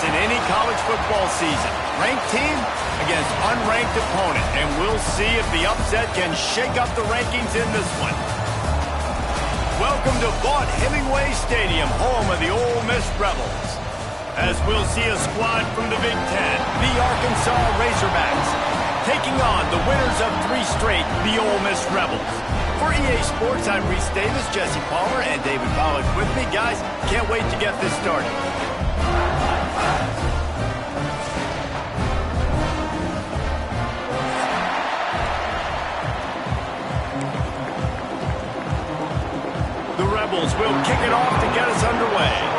in any college football season. Ranked team against unranked opponent, and we'll see if the upset can shake up the rankings in this one. Welcome to Vaught-Hemingway Stadium, home of the Ole Miss Rebels. As we'll see a squad from the Big Ten, the Arkansas Razorbacks, taking on the winners of 3 straight, the Ole Miss Rebels. For EA Sports, I'm Reese Davis, Jesse Palmer, and David Pollack with me. Guys, can't wait to get this started. The Rebels will kick it off to get us underway.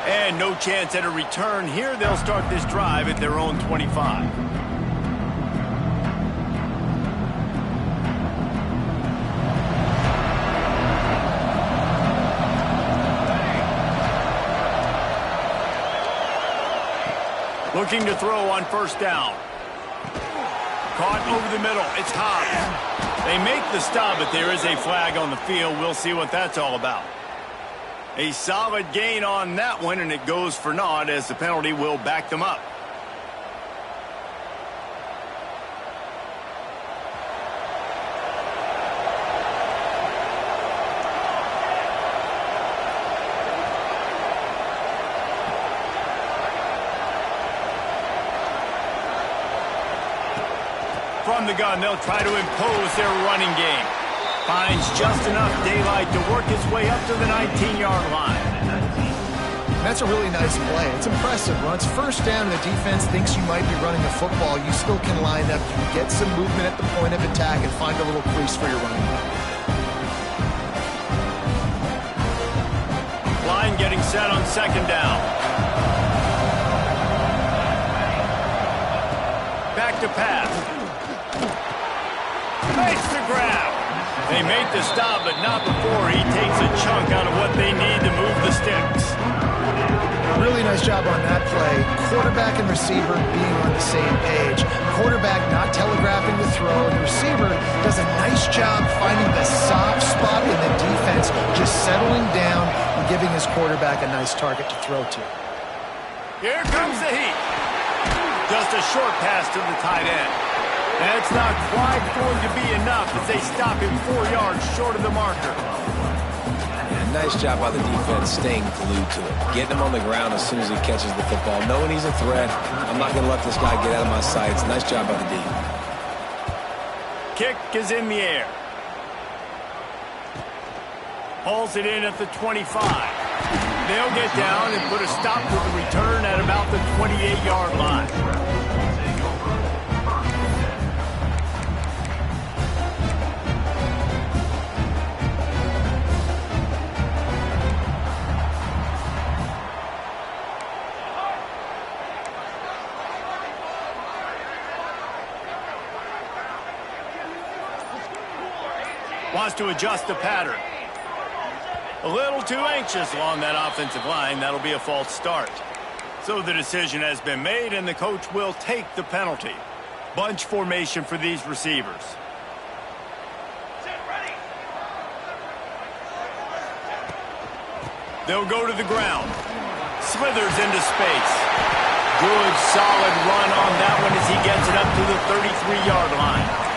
And no chance at a return here. They'll start this drive at their own 25. Looking to throw on first down. Caught over the middle. It's Hobbs. They make the stop, but there is a flag on the field. We'll see what that's all about. A solid gain on that one, and it goes for naught as the penalty will back them up. From the gun, they'll try to impose their running game. Finds just enough daylight to work his way up to the 19-yard line. That's a really nice play. It's impressive. Once first down and the defense thinks you might be running a football, you still can line up, you can get some movement at the point of attack and find a little crease for your running back. Line getting set on second down. Back to pass. Makes the grab. They make the stop, but not before he takes a chunk out of what they need to move the sticks. Really nice job on that play. Quarterback and receiver being on the same page. Quarterback not telegraphing the throw, and the receiver does a nice job finding the soft spot in the defense, just settling down and giving his quarterback a nice target to throw to. Here comes the heat. Just a short pass to the tight end. That's not quite going to be enough as they stop him 4 yards short of the marker. Yeah, nice job by the defense staying glued to it. Getting him on the ground as soon as he catches the football. Knowing he's a threat, I'm not going to let this guy get out of my sights. Nice job by the D. Kick is in the air. Hauls it in at the 25. They'll get down and put a stop to the return at about the 28-yard line. Wants to adjust the pattern. A little too anxious along that offensive line. That'll be a false start. So the decision has been made, and the coach will take the penalty. Bunch formation for these receivers. They'll go to the ground. Slithers into space. Good, solid run on that one as he gets it up to the 33-yard line.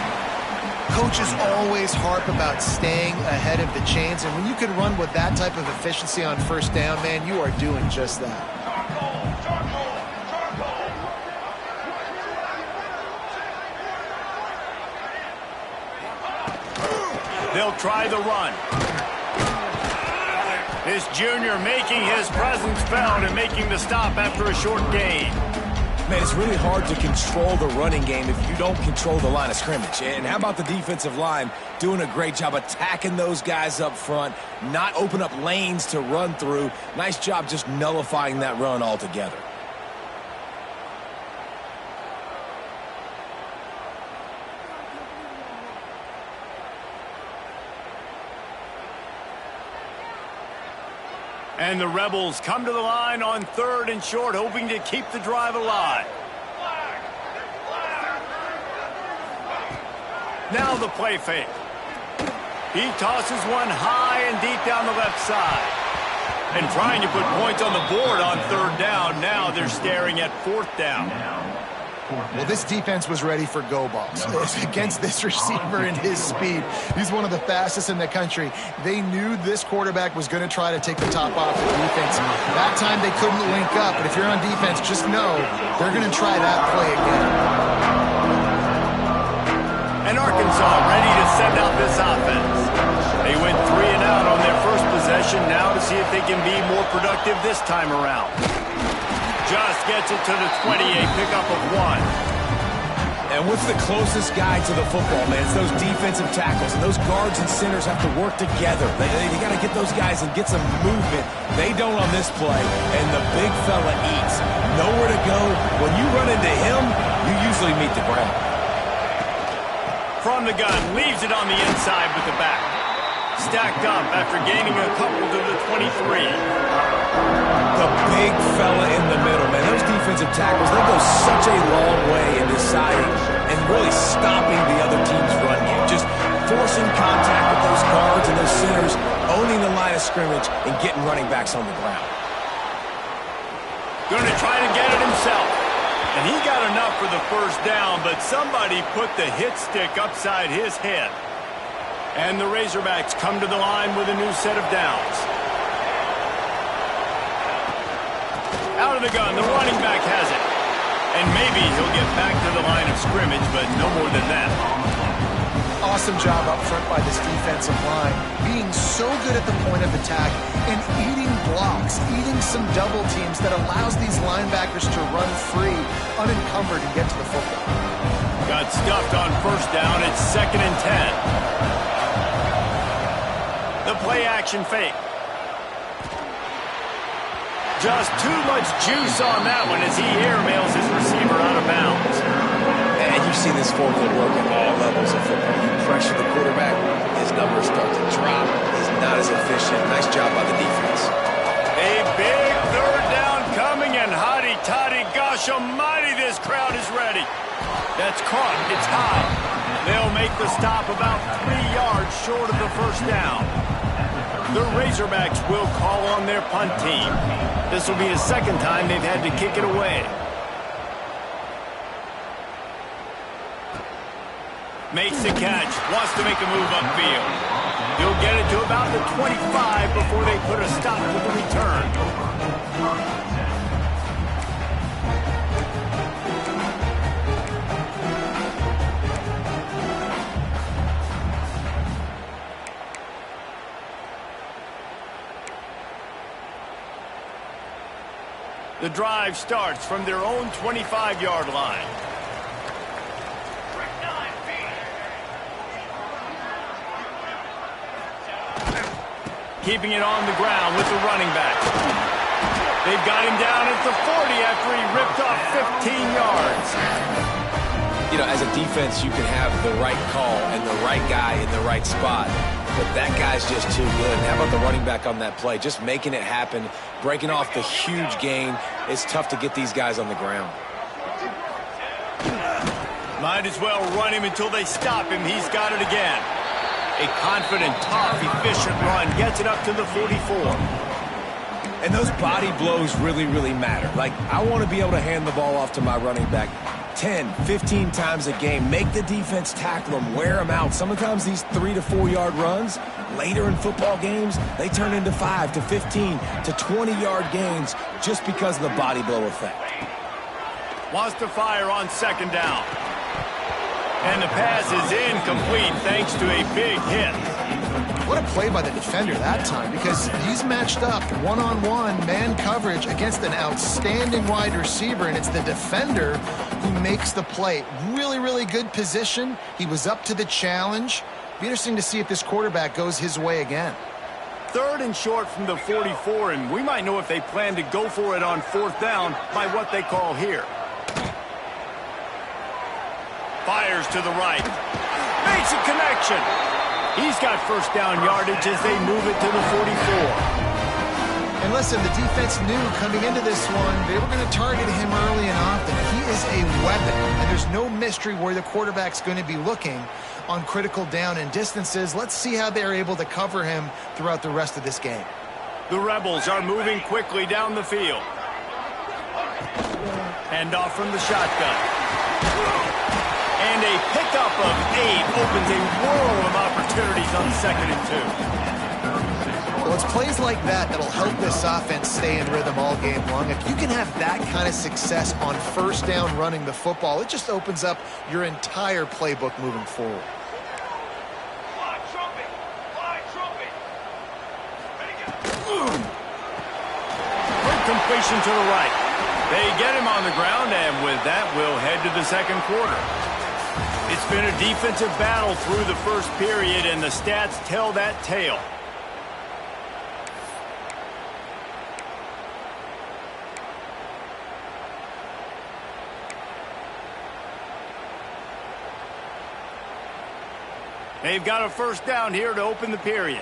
Coaches always harp about staying ahead of the chains, and when you can run with that type of efficiency on first down, man, you are doing just that. They'll try the run. This junior making his presence felt and making the stop after a short gain. Man, it's really hard to control the running game if you don't control the line of scrimmage. And how about the defensive line doing a great job attacking those guys up front, not open up lanes to run through. Nice job just nullifying that run altogether. And the Rebels come to the line on 3rd and short, hoping to keep the drive alive. Now the play fake. He tosses one high high and deep down the left side. And trying to put points on the board on third down. Now they're staring at fourth down. Well, this defense was ready for go balls against this receiver and his speed. He's one of the fastest in the country. They knew this quarterback was going to try to take the top off the defense. That time they couldn't link up, but if you're on defense, just know they're going to try that play again. And Arkansas ready to send out this offense. They went 3 and out on their first possession, now to see if they can be more productive this time around. Just gets it to the 28, pickup of 1. And what's the closest guy to the football, man? It's those defensive tackles. And those guards and centers have to work together. They got to get those guys and get some movement. They don't on this play. And the big fella eats. Nowhere to go. When you run into him, you usually meet the ground. From the gun, leaves it on the inside with the back. Stacked up after gaining a couple to the 23. The big fella in the middle, man. Those defensive tackles, they go such a long way in deciding and really stopping the other team's run game. Just forcing contact with those guards and those centers, owning the line of scrimmage, and getting running backs on the ground. Going to try to get it himself. And he got enough for the first down, but somebody put the hit stick upside his head. And the Razorbacks come to the line with a new set of downs. Out of the gun, the running back has it. And maybe he'll get back to the line of scrimmage, but no more than that. Awesome job up front by this defensive line, being so good at the point of attack and eating blocks, eating some double teams that allows these linebackers to run free, unencumbered, and get to the football. Got stuffed on first down. It's 2nd and 10. The play-action fake. Just too much juice on that one as he airmails his receiver out of bounds. And you see this formula work at all levels of football. You pressure the quarterback, his numbers start to drop. He's not as efficient. Nice job by the defense. A big third down coming, and hotty-toddy, gosh almighty, this crowd is ready. That's caught. It's high. They'll make the stop about 3 yards short of the first down. The Razorbacks will call on their punt team. This will be the second time they've had to kick it away. Makes the catch, wants to make a move upfield. He'll get it to about the 25 before they put a stop to the return. The drive starts from their own 25-yard line. Keeping it on the ground with the running back. They've got him down at the 40 after he ripped off 15 yards. You know, as a defense, you can have the right call and the right guy in the right spot. But that guy's just too good. How about the running back on that play? Just making it happen, breaking off the huge gain. It's tough to get these guys on the ground. Might as well run him until they stop him. He's got it again. A confident, tough, efficient run gets it up to the 44. And those body blows really, really matter. Like, I want to be able to hand the ball off to my running back 10, 15 times a game. Make the defense tackle them, wear them out. Sometimes these 3 to 4 yard runs, later in football games, they turn into 5 to 15 to 20 yard gains just because of the body blow effect. Wants to fire on second down. And the pass is incomplete thanks to a big hit. What a play by the defender that time, because he's matched up one-on-one man coverage against an outstanding wide receiver, and it's the defender who makes the play. Really, really good position. He was up to the challenge. Be interesting to see if this quarterback goes his way again. 3rd and short from the 44, and we might know if they plan to go for it on 4th down by what they call here. Fires to the right. Makes a connection. He's got first down yardage as they move it to the 44. And listen, the defense knew coming into this one, they were going to target him early and often. He is a weapon, and there's no mystery where the quarterback's going to be looking on critical down and distances. Let's see how they're able to cover him throughout the rest of this game. The Rebels are moving quickly down the field. Handoff from the shotgun. And a pickup of 8 opens a world of opportunities on 2nd and 2. Well, it's plays like that that'll help this offense stay in rhythm all game long. If you can have that kind of success on 1st down running the football, it just opens up your entire playbook moving forward. Quick completion to the right. They get him on the ground, and with that, we'll head to the 2nd quarter. It's been a defensive battle through the 1st period, and the stats tell that tale. They've got a 1st down here to open the period.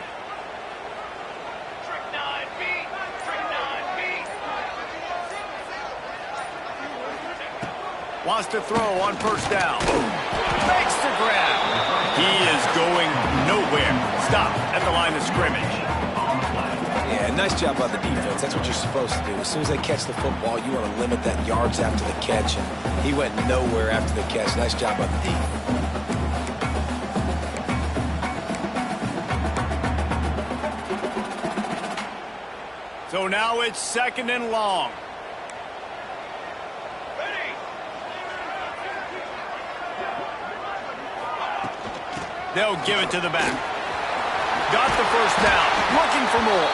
Wants to throw on 1st down. Makes the grab. He is going nowhere. Stop at the line of scrimmage. Yeah, nice job by the defense. That's what you're supposed to do. As soon as they catch the football, you want to limit that yards after the catch, and he went nowhere after the catch. Nice job by the defense. So now it's 2nd and long. They'll give it to the back. Got the 1st down. Looking for more.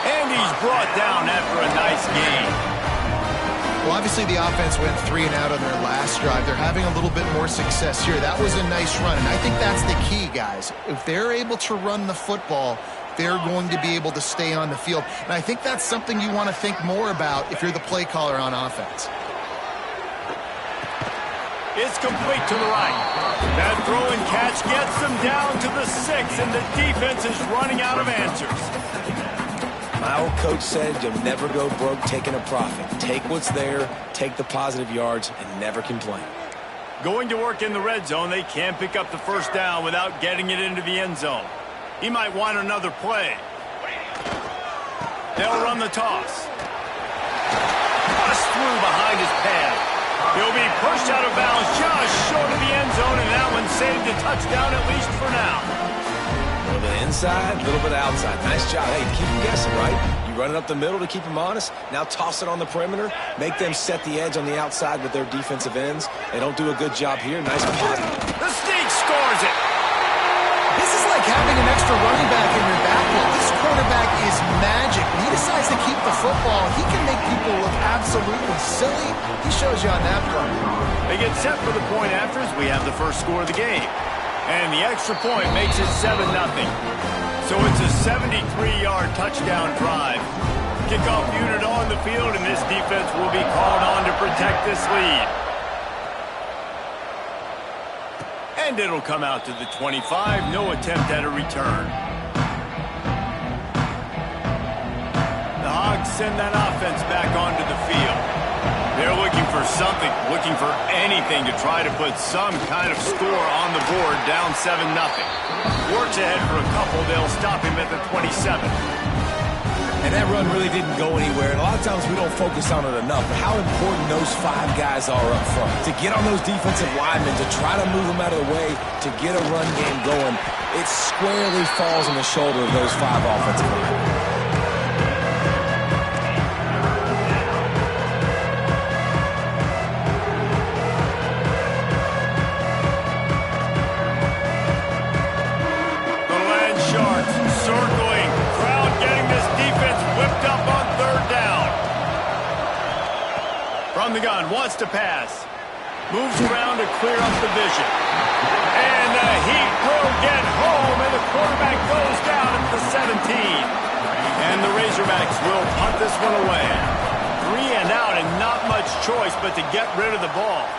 And he's brought down after a nice gain. Well, obviously the offense went 3 and out on their last drive. They're having a little bit more success here. That was a nice run, and I think that's the key, guys. If they're able to run the football, they're going to be able to stay on the field. And I think that's something you want to think more about if you're the play caller on offense. It's complete to the right. That throw and catch gets them down to the 6, and the defense is running out of answers. My old coach said you'll never go broke taking a profit. Take what's there, take the positive yards, and never complain. Going to work in the red zone, they can't pick up the 1st down without getting it into the end zone. He might want another play. They'll run the toss. Bust through behind his pad. He'll be pushed out of bounds just short of the end zone, and that one's saved a touchdown at least for now. A little bit inside, a little bit outside. Nice job. Hey, keep them guessing, right? You run it up the middle to keep them honest. Now toss it on the perimeter. Make them set the edge on the outside with their defensive ends. They don't do a good job here. Nice positive. The sneak scores it. This is like having an extra running back in your backfield. This quarterback is magic. When he decides to keep the football, he can make people look absolutely silly. He shows you on that play. They get set for the point after as we have the 1st score of the game. And the extra point makes it 7-0. So it's a 73-yard touchdown drive. Kickoff unit on the field, and this defense will be called on to protect this lead. And it'll come out to the 25. No attempt at a return. The Hogs send that offense back onto the field. They're looking for something, looking for anything to try to put some kind of score on the board, down 7-0. Works ahead for a couple. They'll stop him at the 27. And that run really didn't go anywhere. And a lot of times we don't focus on it enough, but how important those 5 guys are up front. To get on those defensive linemen, to try to move them out of the way, to get a run game going, it squarely falls on the shoulder of those 5 offensive linemen. Circling, crowd getting this defense whipped up on 3rd down. From the gun, wants to pass. Moves around to clear up the vision. And the Heat will get home, and the quarterback goes down at the 17. And the Razorbacks will punt this one away. 3 and out, and not much choice but to get rid of the ball.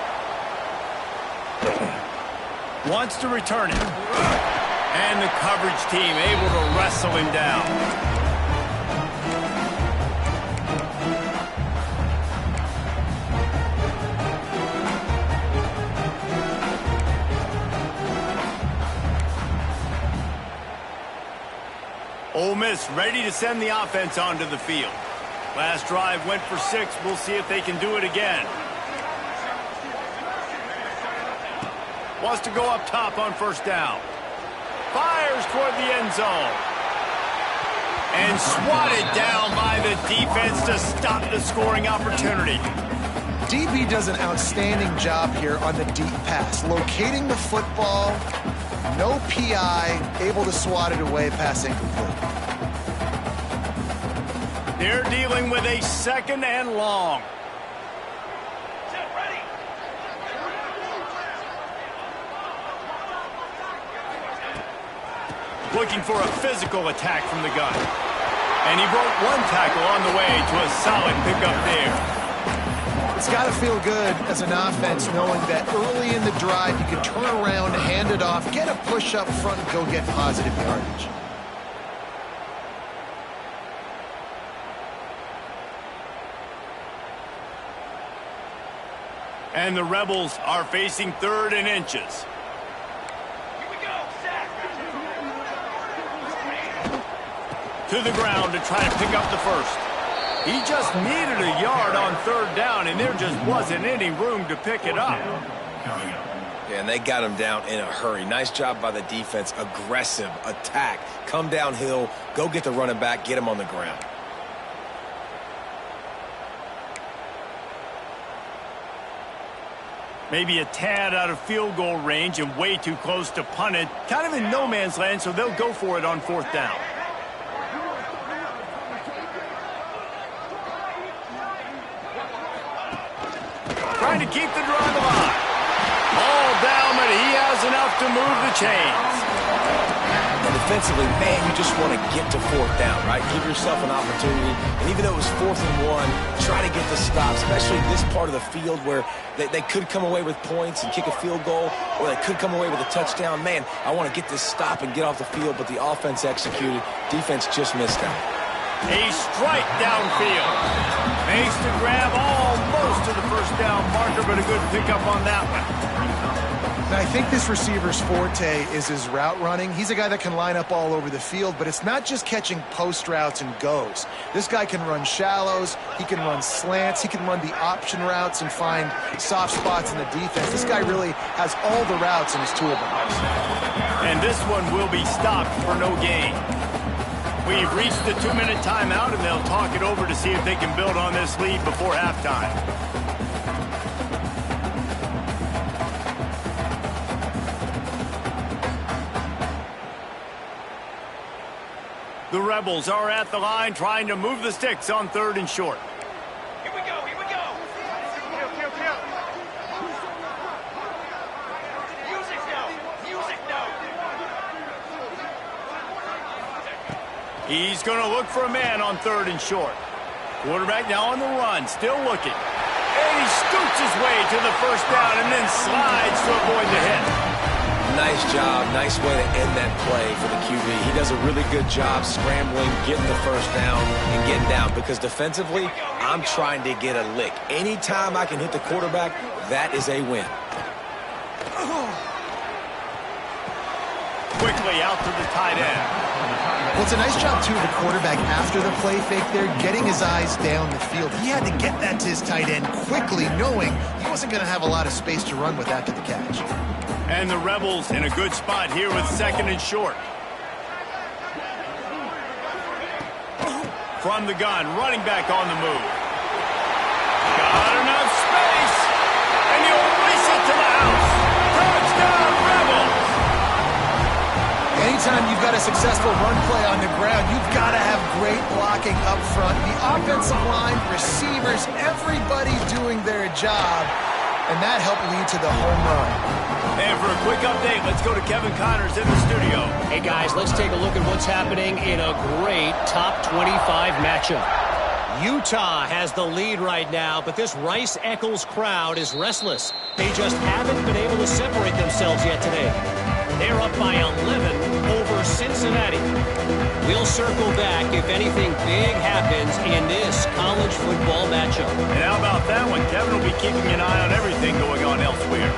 Wants to return it. And the coverage team able to wrestle him down. Miss ready to send the offense onto the field. Last drive went for 6. We'll see if they can do it again. Wants to go up top on first down. Fires toward the end zone. And swatted down by the defense to stop the scoring opportunity. DB does an outstanding job here on the deep pass. Locating the football, no PI, able to swat it away, pass incomplete. They're dealing with a 2nd and long. Looking for a physical attack from the gun. And he broke 1 tackle on the way to a solid pickup there. It's got to feel good as an offense knowing that early in the drive you can turn around, hand it off, get a push up front, and go get positive yardage. And the Rebels are facing 3rd and inches. To the ground to try to pick up the first. He just needed a yard on 3rd down, and there just wasn't any room to pick it up. Yeah, and they got him down in a hurry. Nice job by the defense. Aggressive attack. Come downhill, go get the running back, get him on the ground. Maybe a tad out of field goal range and way too close to punt it. Kind of in no man's land, so they'll go for it on 4th down. Trying to keep the drive alive. Ball down, but he has enough to move the chains. And defensively, man, you just want to get to 4th down, right? Give yourself an opportunity. And even though it was 4th and 1, try to get the stop, especially this part of the field where they could come away with points and kick a field goal, or they could come away with a touchdown. Man, I want to get this stop and get off the field, but the offense executed. Defense just missed out. A strike downfield. Makes the grab almost to the first down marker, but a good pickup on that one. Now, I think this receiver's forte is his route running. He's a guy that can line up all over the field, but it's not just catching post routes and goes. This guy can run shallows, he can run slants, he can run the option routes and find soft spots in the defense. This guy really has all the routes in his toolbox. And this one will be stopped for no gain. We've reached the 2-minute timeout, and they'll talk it over to see if they can build on this lead before halftime. The Rebels are at the line trying to move the sticks on 3rd and short. Here we go, here we go. Kill. Music now. He's going to look for a man on 3rd and short. Quarterback now on the run, still looking. And he scoots his way to the first down and then slides to avoid the hit. Nice job. Nice way to end that play for the QB. He does a really good job scrambling, getting the first down, and getting down. Because defensively, I'm trying to get a lick. Anytime I can hit the quarterback, that is a win. Quickly out to the tight end. Well, it's a nice job, too, of the quarterback after the play fake there, getting his eyes down the field. He had to get that to his tight end quickly, knowing he wasn't going to have a lot of space to run with after the catch. And the Rebels in a good spot here with 2nd and short. From the gun, running back on the move. Got enough space, and he'll race it to the house. Touchdown, Rebels! Anytime you've got a successful run play on the ground, you've got to have great blocking up front. The offensive line, receivers, everybody doing their job, and that helped lead to the home run. And for a quick update, let's go to Kevin Connors in the studio. Hey, guys, let's take a look at what's happening in a great top 25 matchup. Utah has the lead right now, but this Rice-Eccles crowd is restless. They just haven't been able to separate themselves yet today. They're up by 11 over Cincinnati. We'll circle back if anything big happens in this college football matchup. And how about that one? Kevin will be keeping an eye on everything going on elsewhere.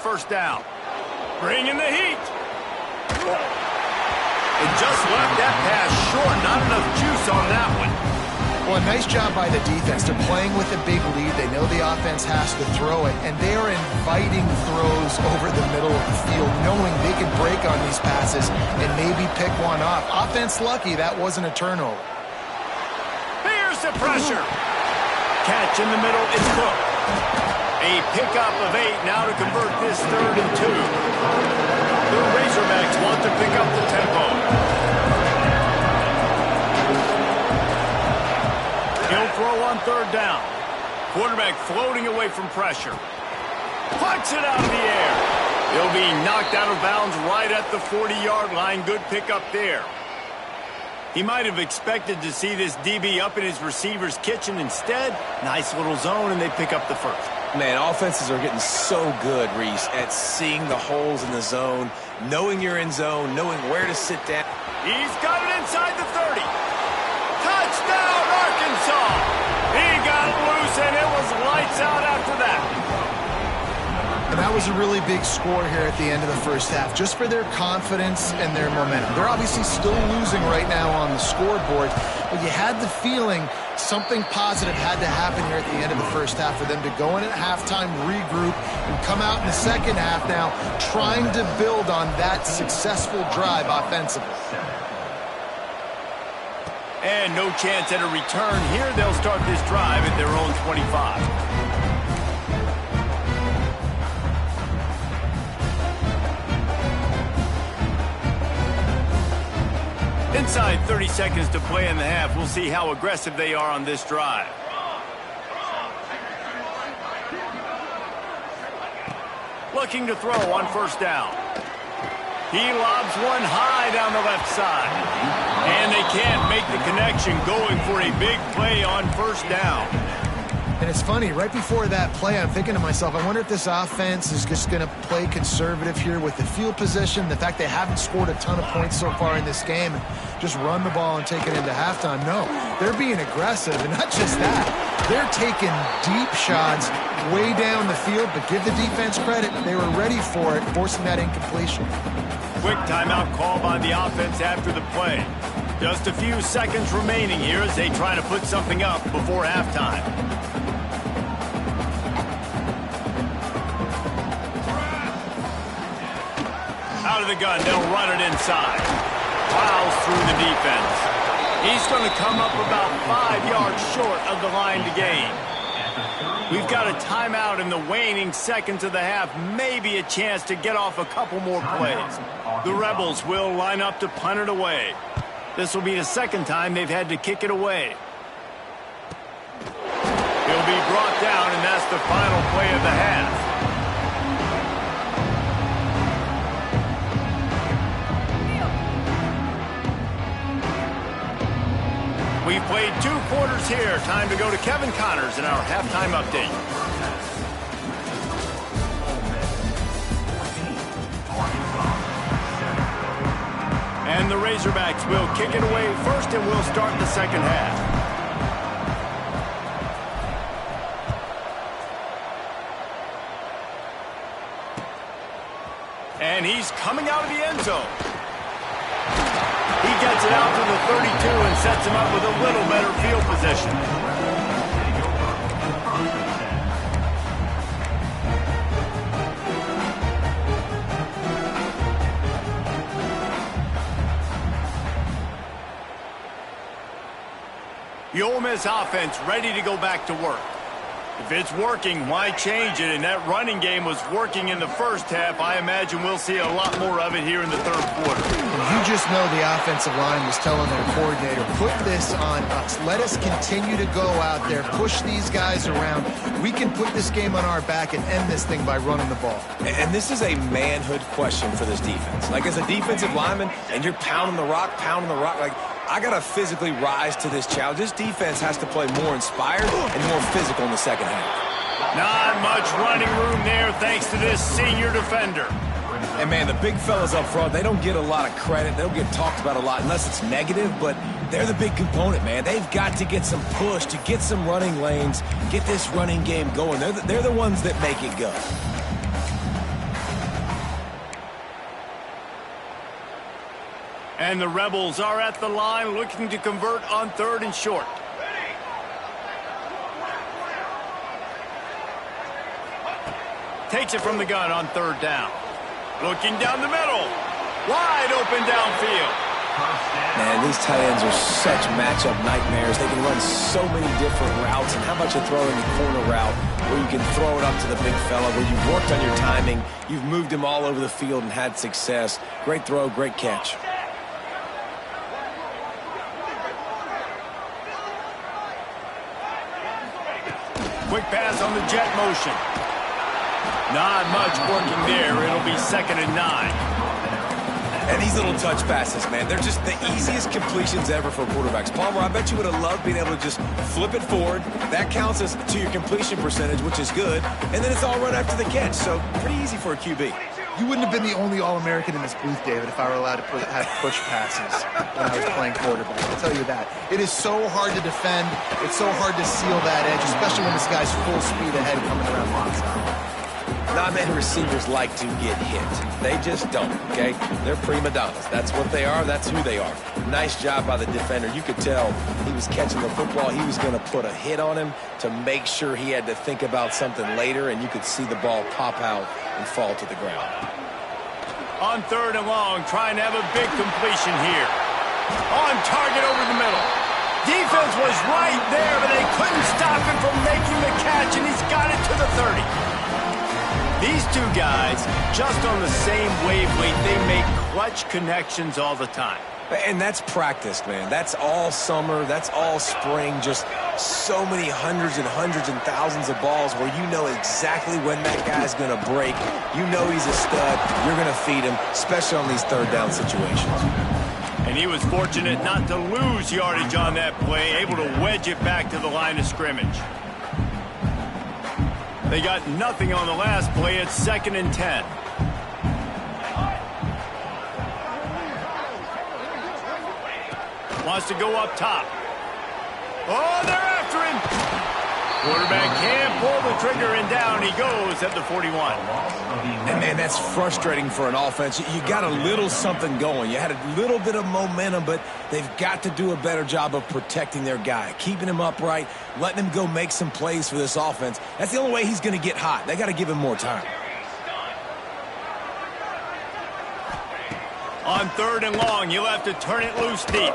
first down. Bringing the heat. It just left that pass short. Not enough juice on that one. Well, a nice job by the defense. They're playing with a big lead. They know the offense has to throw it, and they are inviting throws over the middle of the field, knowing they can break on these passes and maybe pick one off. Offense lucky that wasn't a turnover. Here's the pressure. Catch in the middle. It's Cook. A pickup of 8 now to convert this 3rd and 2. The Razorbacks want to pick up the tempo. He'll throw on 3rd down. Quarterback floating away from pressure. Puts it out of the air. He'll be knocked out of bounds right at the 40-yard line. Good pickup there. He might have expected to see this DB up in his receiver's kitchen. Instead, nice little zone, and they pick up the first. Man, offenses are getting so good, Reese, at seeing the holes in the zone, knowing you're in zone, knowing where to sit down. He's got it inside the 30. Touchdown, Arkansas! He got loose, and it was lights out after that. And that was a really big score here at the end of the first half, just for their confidence and their momentum. They're obviously still losing right now on the scoreboard, but you had the feeling something positive had to happen here at the end of the first half for them to go in at halftime, regroup, and come out in the second half now trying to build on that successful drive offensively. And no chance at a return here. They'll start this drive at their own 25. Inside 30 seconds to play in the half. We'll see how aggressive they are on this drive. Looking to throw on first down. He lobs one high down the left side. And they can't make the connection, going for a big play on first down. And it's funny, right before that play, I'm thinking to myself, I wonder if this offense is just going to play conservative here with the field position, the fact they haven't scored a ton of points so far in this game, and just run the ball and take it into halftime. No, they're being aggressive, and not just that. They're taking deep shots way down the field, but give the defense credit. They were ready for it, forcing that incompletion. Quick timeout call by the offense after the play. Just a few seconds remaining here as they try to put something up before halftime. Out of the gun, they'll run it inside. Plows through the defense. He's going to come up about 5 yards short of the line to gain. We've got a timeout in the waning seconds of the half. Maybe a chance to get off a couple more plays. The Rebels will line up to punt it away. This will be the second time they've had to kick it away. He'll be brought down, and that's the final play of the half. We've played 2 quarters here. Time to go to Kevin Connors in our halftime update. And the Razorbacks will kick it away first, and we'll start the second half. And he's coming out of the end zone. He gets it out to the 32 and sets him up with a little better field position. The Ole Miss offense ready to go back to work. If it's working, why change it? And that running game was working in the first half. I imagine we'll see a lot more of it here in the third quarter. You just know the offensive line was telling their coordinator, put this on us. Let us continue to go out there, push these guys around. We can put this game on our back and end this thing by running the ball. And this is a manhood question for this defense. Like, as a defensive lineman, and you're pounding the rock, like, I got to physically rise to this challenge. This defense has to play more inspired and more physical in the second half. Not much running room there thanks to this senior defender. And, man, the big fellas up front, they don't get a lot of credit. They don't get talked about a lot unless it's negative, but they're the big component, man. They've got to get some push to get some running lanes, get this running game going. They're the ones that make it go. And the Rebels are at the line looking to convert on 3rd and short. Takes it from the gun on 3rd down. Looking down the middle. Wide open downfield. Man, these tight ends are such matchup nightmares. They can run so many different routes. And how about you throw in the corner route where you can throw it up to the big fella, where you've worked on your timing, you've moved him all over the field and had success. Great throw, great catch. Quick pass on the jet motion. Not much working there. It'll be 2nd and 9. And these little touch passes, man, they're just the easiest completions ever for quarterbacks. Palmer, I bet you would have loved being able to just flip it forward. That counts as to your completion percentage, which is good. And then it's all run after the catch, so pretty easy for a QB. You wouldn't have been the only All-American in this booth, David, if I were allowed to have push passes when I was playing quarterback. I'll tell you that. It is so hard to defend. It's so hard to seal that edge, especially when this guy's full speed ahead coming around the outside. Not many receivers like to get hit. They just don't, okay? They're prima donnas. That's what they are. That's who they are. Nice job by the defender. You could tell he was catching the football. He was going to put a hit on him to make sure he had to think about something later, and you could see the ball pop out and fall to the ground. On 3rd and long, trying to have a big completion here. On target over the middle. Defense was right there, but they couldn't stop him from making the catch, and he's got it to the 30. These two guys, just on the same wavelength, they make clutch connections all the time. And that's practice, man. That's all summer. That's all spring. Just so many hundreds and thousands of balls where you know exactly when that guy's going to break. You know he's a stud. You're going to feed him, especially on these 3rd down situations. And he was fortunate not to lose yardage on that play, able to wedge it back to the line of scrimmage. They got nothing on the last play. It's 2nd and 10. Wants to go up top. Oh, they're after him. Quarterback can't pull the trigger, and down he goes at the 41. And, man, that's frustrating for an offense. You got a little something going. You had a little bit of momentum, but they've got to do a better job of protecting their guy, keeping him upright, letting him go make some plays for this offense. That's the only way he's going to get hot. They got to give him more time. On 3rd and long, you'll have to turn it loose deep.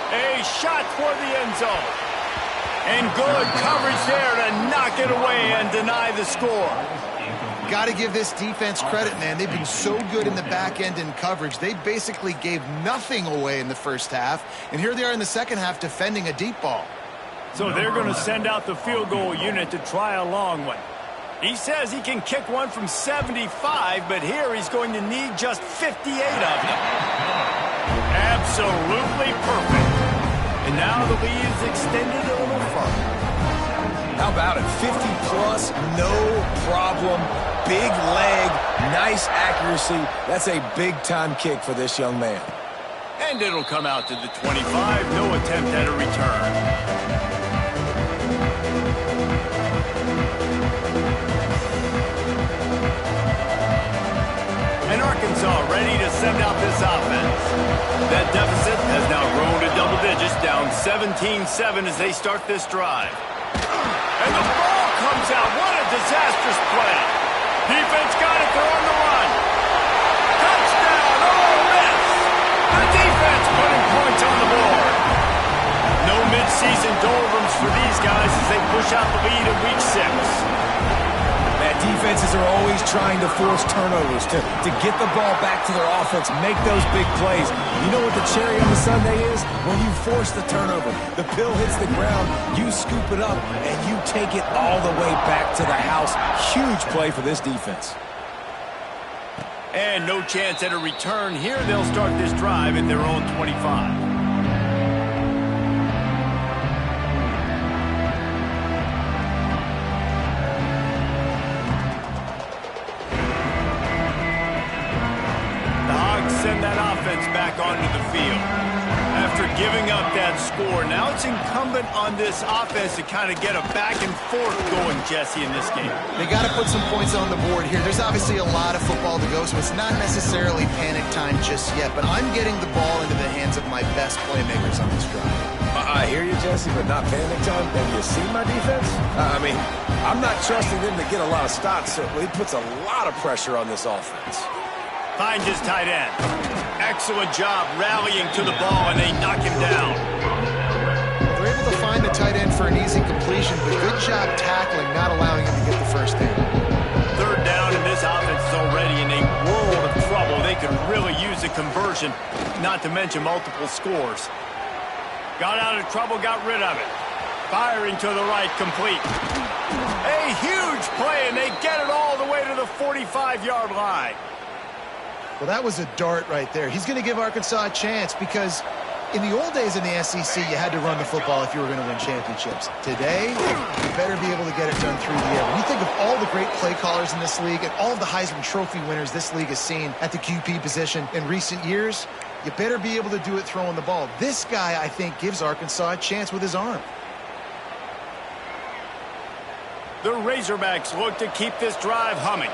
A shot for the end zone. And good coverage there to knock it away and deny the score. Got to give this defense credit, man. They've been so good in the back end in coverage. They basically gave nothing away in the first half. And here they are in the second half defending a deep ball. So they're going to send out the field goal unit to try a long one. He says he can kick one from 75, but here he's going to need just 58 of them. Absolutely perfect. And now the lead is extended a little further. How about it? 50-plus, no problem. Big leg, nice accuracy. That's a big-time kick for this young man. And it'll come out to the 25. No attempt at a return. And Arkansas ready to send out this offense. That deficit has now grown to double digits, down 17-7 as they start this drive. And the ball comes out. What a disastrous play. Defense got it. They're on the run. Touchdown, Ole Miss. The defense putting points on the board. No midseason doldrums for these guys as they push out the lead in week 6. Defenses are always trying to force turnovers to get the ball back to their offense, make those big plays. You know what the cherry on the sundae is? When you force the turnover, the pill hits the ground, you scoop it up, and you take it all the way back to the house. Huge play for this defense. And no chance at a return here. They'll start this drive at their own 25. Send that offense back onto the field. After giving up that score. Now it's incumbent on this offense to kind of get a back and forth going, Jesse, in this game. They got to put some points on the board here. There's obviously a lot of football to go, so it's not necessarily panic time just yet, but I'm getting the ball into the hands of my best playmakers on this drive. I hear you, Jesse, but not panic time. Have you seen my defense? I mean, I'm not trusting them to get a lot of stops, so it puts a lot of pressure on this offense. Finds his tight end. Excellent job rallying to the ball, and they knock him down. They're able to find the tight end for an easy completion, but good job tackling, not allowing him to get the first down. Third down, and this offense is already in a world of trouble. They could really use a conversion, not to mention multiple scores. Got out of trouble, got rid of it. Firing to the right, complete. A huge play, and they get it all the way to the 45-yard line. Well, that was a dart right there. He's going to give Arkansas a chance because in the old days in the SEC, you had to run the football if you were going to win championships. Today, you better be able to get it done through the air. When you think of all the great play callers in this league and all of the Heisman Trophy winners this league has seen at the QP position in recent years, you better be able to do it throwing the ball. This guy, I think, gives Arkansas a chance with his arm. The Razorbacks look to keep this drive humming.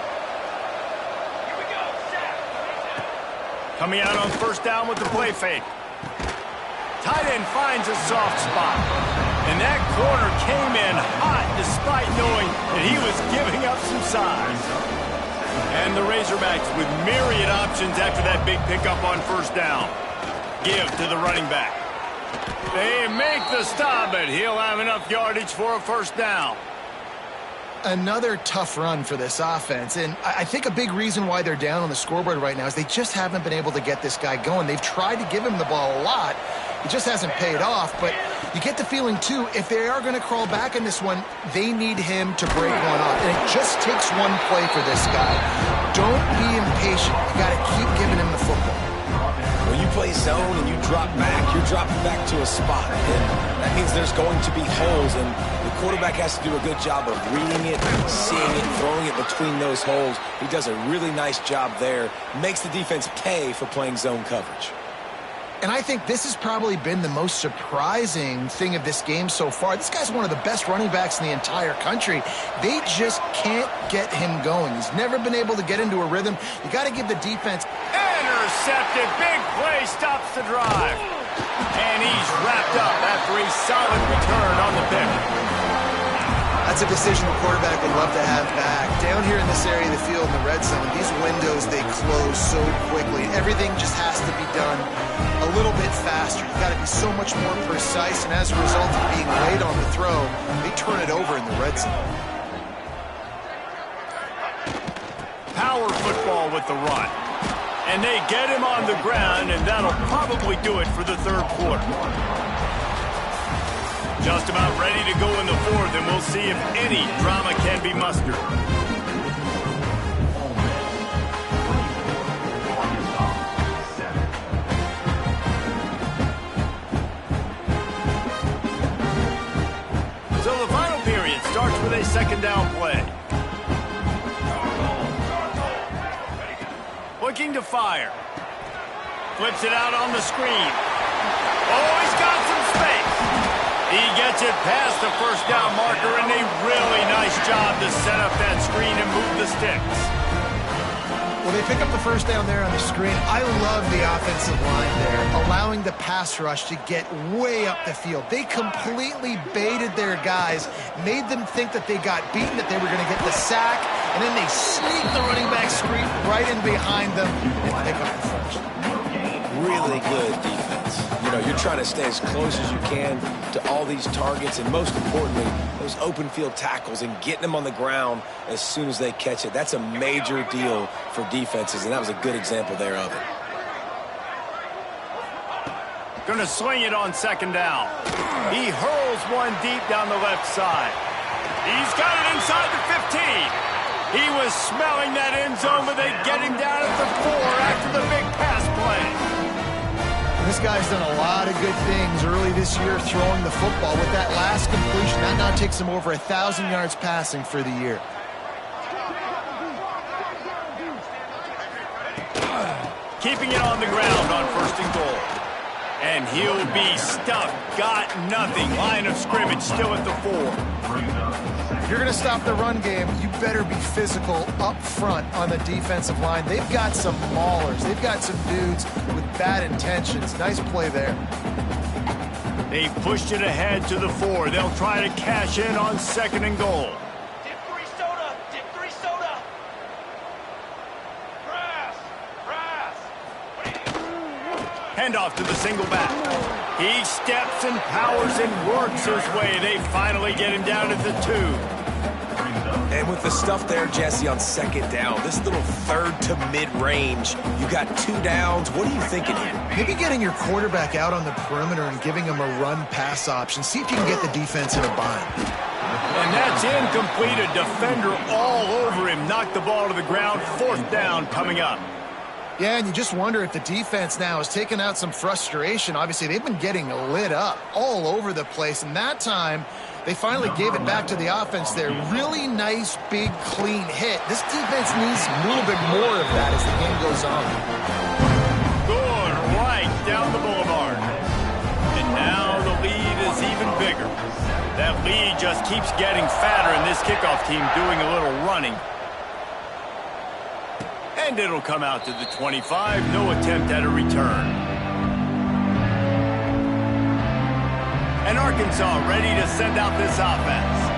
Coming out on first down with the play fake. Tight end finds a soft spot. And that corner came in hot despite knowing that he was giving up some size. And the Razorbacks with myriad options after that big pickup on first down. Give to the running back. They make the stop, but he'll have enough yardage for a first down. Another tough run for this offense, and I think a big reason why they're down on the scoreboard right now is they just haven't been able to get this guy going. They've tried to give him the ball a lot. It just hasn't paid off, but you get the feeling, too, if they are going to crawl back in this one, they need him to break one off, and it just takes one play for this guy. Don't be impatient. You got to keep giving him the football. When you play zone and you drop back, you're dropping back to a spot, and that means there's going to be holes, and the quarterback has to do a good job of reading it, seeing it, throwing it between those holes. He does a really nice job there, makes the defense pay for playing zone coverage. And I think this has probably been the most surprising thing of this game so far. This guy's one of the best running backs in the entire country. They just can't get him going. He's never been able to get into a rhythm. You got to give the defense... Intercepted. Big play stops the drive. And he's wrapped up after a solid return on the pick. That's a decision the quarterback would love to have back. Down here in this area of the field in the red zone, these windows, they close so quickly. Everything just has to be done a little bit faster. You've got to be so much more precise, and as a result of being late on the throw, they turn it over in the red zone. Power football with the run. And they get him on the ground, and that'll probably do it for the third quarter. Just about ready to go in the fourth, and we'll see if any drama can be mustered. So the final period starts with a second down play. Looking to fire. Flips it out on the screen. Oh, he's got some space. He gets it past the first down marker, and a really nice job to set up that screen and move the sticks. Well, they pick up the first down there on the screen. I love the offensive line there, allowing the pass rush to get way up the field. They completely baited their guys, made them think that they got beaten, that they were going to get the sack, and then they sneak the running back screen right in behind them and pick up the first. Really good defense. You know, you're trying to stay as close as you can to all these targets, and most importantly, those open field tackles and getting them on the ground as soon as they catch it. That's a major deal for defenses, and that was a good example there of it. Gonna swing it on second down. He hurls one deep down the left side. He's got it inside the 15. He was smelling that end zone, but they get him down at the 4 after the big pass play. This guy's done a lot of good things early this year throwing the football. With that last completion, that now takes him over 1,000 yards passing for the year. Keeping it on the ground on first and goal. And he'll be stuffed. Got nothing. Line of scrimmage still at the 4. If you're going to stop the run game, you better be physical up front on the defensive line. They've got some maulers. They've got some dudes with bad intentions. Nice play there. They pushed it ahead to the 4. They'll try to cash in on 2nd and goal. Dip 3 soda. Dip 3 soda. Press. Handoff to the single back. He steps and powers and works his way. They finally get him down at the 2. And with the stuff there, Jesse, on 2nd down, this little 3rd to mid-range, you got 2 downs. What are you thinking here? Maybe getting your quarterback out on the perimeter and giving him a run-pass option. See if you can get the defense in a bind. And that's incomplete. A defender all over him. Knocked the ball to the ground. 4th down coming up. Yeah, and you just wonder if the defense now has taken out some frustration. Obviously, they've been getting lit up all over the place. And that time, they finally gave it back to the offense there. Really nice, big, clean hit. This defense needs a little bit more of that as the game goes on. Good right down the boulevard. And now the lead is even bigger. That lead just keeps getting fatter, and this kickoff team doing a little running. And it'll come out to the 25. No attempt at a return. And Arkansas ready to send out this offense.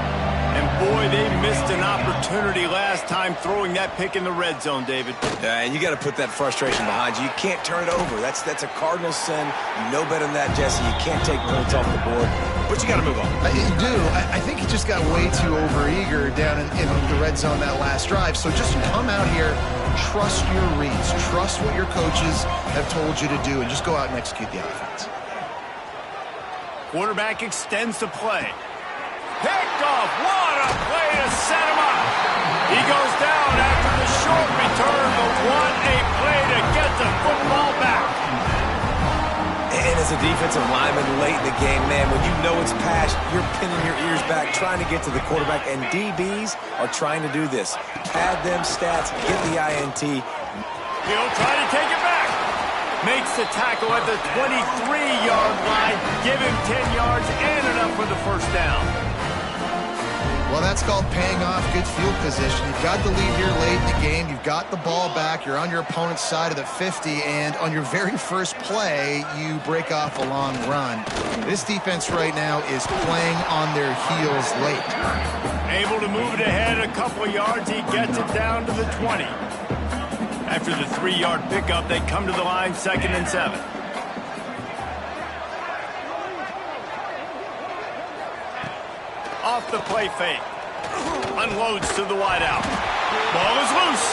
And boy, they missed an opportunity last time throwing that pick in the red zone, David. And you got to put that frustration behind you. You can't turn it over. That's a cardinal sin. You know better than that, Jesse. You can't take points off the board. But you got to move on. You do. I think he just got way too overeager down in the red zone that last drive. So just come out here, trust your reads, trust what your coaches have told you to do, and just go out and execute the offense. Quarterback extends the play. Picked off. What a play to set him up. He goes down after the short return, but what a play to get the football back. And as a defensive lineman late in the game, man, when you know it's pass, you're pinning your ears back, trying to get to the quarterback, and DBs are trying to do this. Pad them stats, get the INT. He'll try to take it back. Makes the tackle at the 23-yard line. Give him 10 yards and enough for the 1st down. Well, that's called paying off good field position. You've got the lead here late in the game. You've got the ball back. You're on your opponent's side of the 50, and on your very first play, you break off a long run. This defense right now is playing on their heels late. Able to move it ahead a couple of yards. He gets it down to the 20. After the 3-yard pickup, they come to the line 2nd and 7. Off the play fake. Unloads to the wideout. Ball is loose.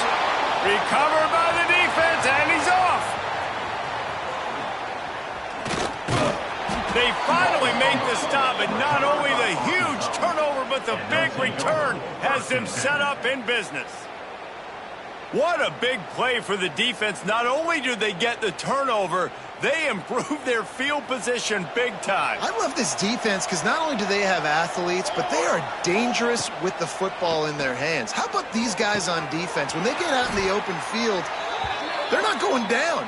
Recovered by the defense, and he's off. They finally make the stop, and not only the huge turnover, but the big return has them set up in business. What a big play for the defense. Not only do they get the turnover, they improve their field position big time. I love this defense because not only do they have athletes, but they are dangerous with the football in their hands. How about these guys on defense? When they get out in the open field, they're not going down.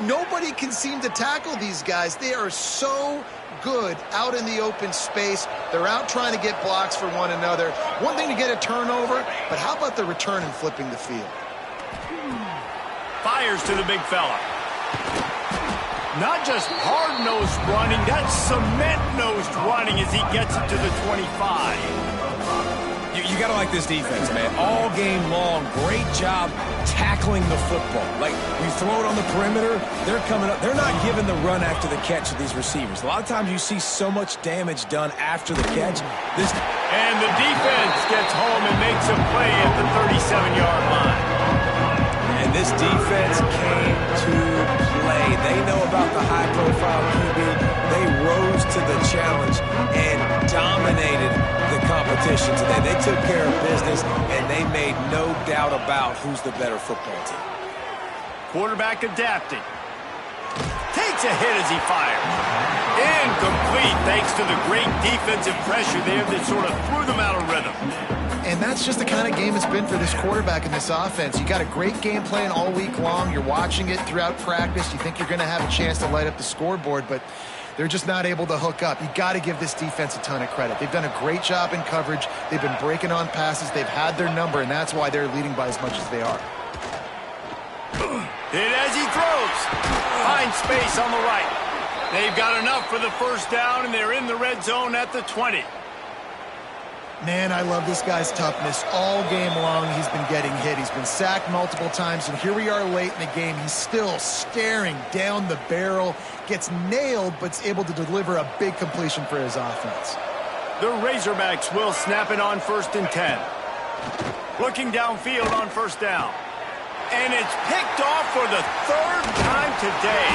Nobody can seem to tackle these guys. They are so good out in the open space. They're out trying to get blocks for one another. One thing to get a turnover, but how about the return and flipping the field? Fires to the big fella. Not just hard-nosed running, that's cement-nosed running as he gets it to the 25. You got to like this defense, man. All game long, great job tackling the football. Like, you throw it on the perimeter, they're coming up. They're not giving the run after the catch to these receivers. A lot of times you see so much damage done after the catch. And the defense gets home and makes a play at the 37-yard line. And this defense came to play. They know about the high-profile QB. They rose to the challenge and dominated the competition today. They took care of business, and they made no doubt about who's the better football team. Quarterback adapting. Takes a hit as he fires. Incomplete thanks to the great defensive pressure there that sort of threw them out of rhythm. And that's just the kind of game it's been for this quarterback and this offense. You got a great game plan all week long. You're watching it throughout practice. You think you're going to have a chance to light up the scoreboard, but they're just not able to hook up. You got to give this defense a ton of credit. They've done a great job in coverage. They've been breaking on passes. They've had their number, and that's why they're leading by as much as they are. Hit as he throws. Finds space on the right. They've got enough for the first down, and they're in the red zone at the 20. Man, I love this guy's toughness. All game long, he's been getting hit. He's been sacked multiple times, and here we are late in the game. He's still staring down the barrel, gets nailed, but's able to deliver a big completion for his offense. The Razorbacks will snap it on 1st and 10. Looking downfield on first down. And it's picked off for the 3rd time today.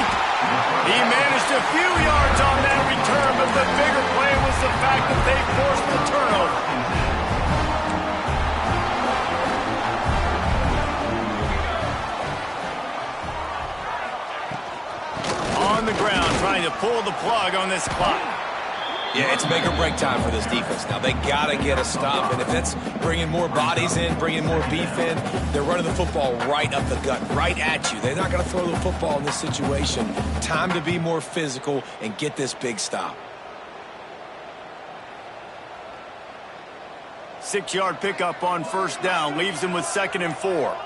He managed a few yards on that return, but the bigger play was the fact that they forced the turnover. On the ground, trying to pull the plug on this clock. Yeah, it's make or break time for this defense. Now, they got to get a stop, and if that's bringing more bodies in, bringing more beef in, they're running the football right up the gut, right at you. They're not going to throw the football in this situation. Time to be more physical and get this big stop. 6-yard pickup on first down, leaves him with 2nd and 4.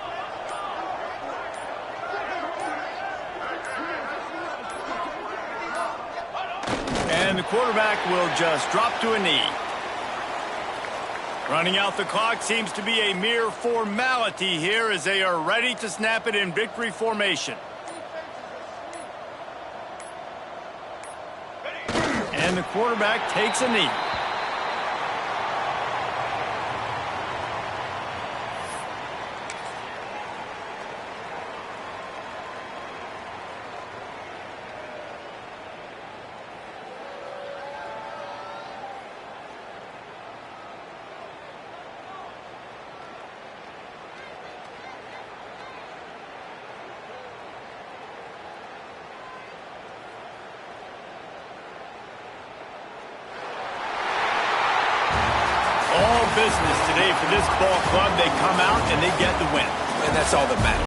And the quarterback will just drop to a knee. Running out the clock seems to be a mere formality here as they are ready to snap it in victory formation. And the quarterback takes a knee. Business today for this ball club. They come out and they get the win. And that's all that matters.